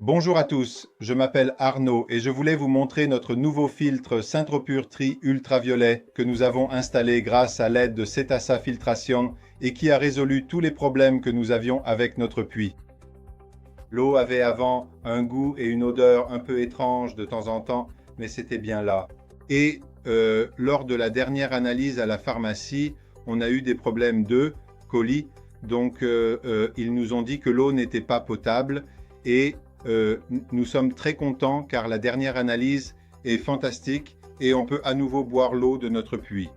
Bonjour à tous, je m'appelle Arnaud et je voulais vous montrer notre nouveau filtre Saint-Tropur Tri Ultraviolet que nous avons installé grâce à l'aide de Setasa Filtration et qui a résolu tous les problèmes que nous avions avec notre puits. L'eau avait avant un goût et une odeur un peu étranges de temps en temps, mais c'était bien là. Et lors de la dernière analyse à la pharmacie, on a eu des problèmes de colis, donc ils nous ont dit que l'eau n'était pas potable et nous sommes très contents car la dernière analyse est fantastique et on peut à nouveau boire l'eau de notre puits.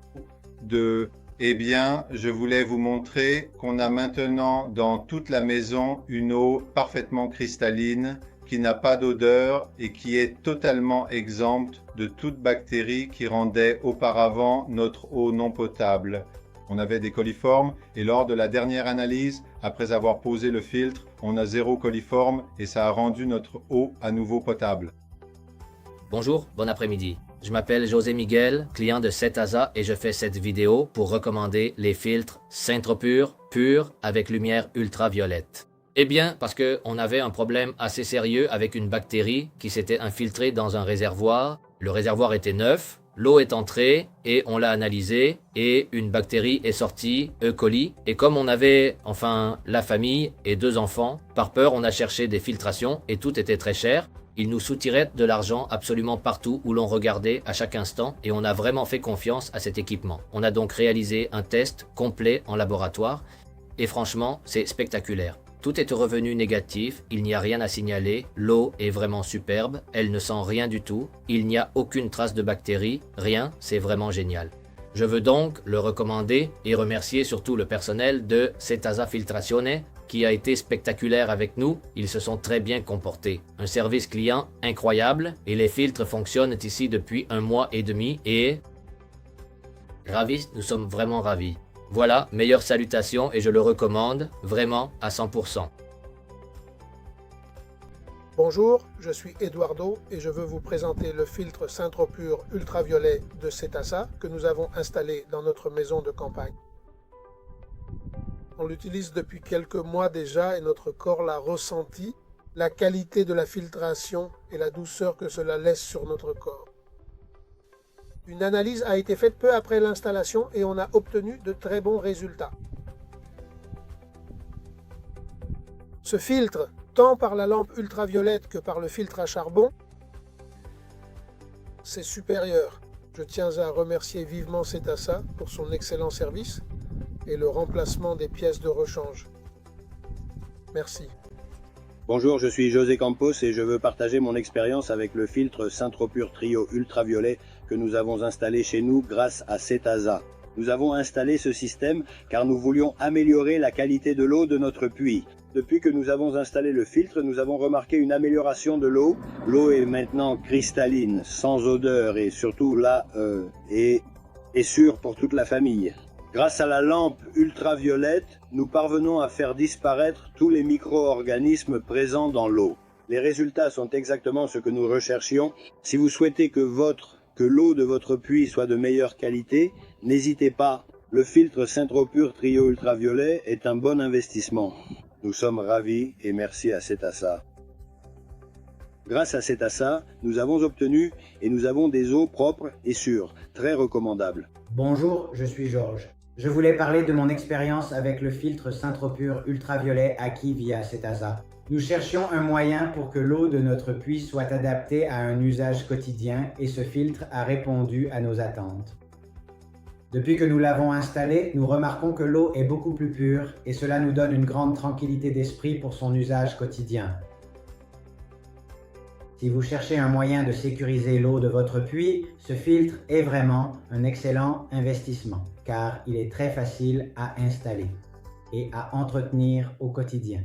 Eh bien, je voulais vous montrer qu'on a maintenant dans toute la maison une eau parfaitement cristalline qui n'a pas d'odeur et qui est totalement exempte de toute bactérie qui rendait auparavant notre eau non potable. On avait des coliformes et lors de la dernière analyse, après avoir posé le filtre, on a 0 coliforme et ça a rendu notre eau à nouveau potable. Bonjour, bon après-midi. Je m'appelle José Miguel, client de Setasa et je fais cette vidéo pour recommander les filtres Saint-Tropur pur avec lumière ultraviolette. Eh bien, parce qu'on avait un problème assez sérieux avec une bactérie qui s'était infiltrée dans un réservoir. Le réservoir était neuf, l'eau est entrée et on l'a analysée et une bactérie est sortie, E. coli. Et comme on avait, la famille et 2 enfants, par peur on a cherché des filtrations et tout était très cher. Ils nous soutiraient de l'argent absolument partout où l'on regardait à chaque instant et on a vraiment fait confiance à cet équipement. On a donc réalisé un test complet en laboratoire et franchement, c'est spectaculaire. Tout est revenu négatif, il n'y a rien à signaler, l'eau est vraiment superbe, elle ne sent rien du tout, il n'y a aucune trace de bactéries, rien, c'est vraiment génial. Je veux donc le recommander et remercier surtout le personnel de Setasa Filtrazione qui a été spectaculaire avec nous, ils se sont très bien comportés. Un service client incroyable et les filtres fonctionnent ici depuis 1 mois et demi et... Ravis, nous sommes vraiment ravis. Voilà, meilleure salutation et je le recommande vraiment à 100%. Bonjour, je suis Eduardo et je veux vous présenter le filtre Saint-Tropur ultraviolet de Setasa que nous avons installé dans notre maison de campagne. On l'utilise depuis quelques mois déjà et notre corps l'a ressenti, la qualité de la filtration et la douceur que cela laisse sur notre corps. Une analyse a été faite peu après l'installation et on a obtenu de très bons résultats. Ce filtre, tant par la lampe ultraviolette que par le filtre à charbon, c'est supérieur. Je tiens à remercier vivement Setasa pour son excellent service et le remplacement des pièces de rechange. Merci. Bonjour, je suis José Campos et je veux partager mon expérience avec le filtre Saint-Tropur Trio Ultraviolet que nous avons installé chez nous grâce à Setasa. Nous avons installé ce système car nous voulions améliorer la qualité de l'eau de notre puits. Depuis que nous avons installé le filtre, nous avons remarqué une amélioration de l'eau. L'eau est maintenant cristalline, sans odeur et surtout là, est sûre pour toute la famille. Grâce à la lampe ultraviolette, nous parvenons à faire disparaître tous les micro-organismes présents dans l'eau. Les résultats sont exactement ce que nous recherchions. Si vous souhaitez que l'eau de votre puits soit de meilleure qualité, n'hésitez pas. Le filtre Saint-Tropur Trio Ultraviolet est un bon investissement. Nous sommes ravis et merci à Setasa. Grâce à Setasa, nous avons obtenu et nous avons des eaux propres et sûres, très recommandables. Bonjour, je suis Georges. Je voulais parler de mon expérience avec le filtre Saint-Tropur ultraviolet acquis via Setasa. Nous cherchions un moyen pour que l'eau de notre puits soit adaptée à un usage quotidien et ce filtre a répondu à nos attentes. Depuis que nous l'avons installé, nous remarquons que l'eau est beaucoup plus pure et cela nous donne une grande tranquillité d'esprit pour son usage quotidien. Si vous cherchez un moyen de sécuriser l'eau de votre puits, ce filtre est vraiment un excellent investissement car il est très facile à installer et à entretenir au quotidien.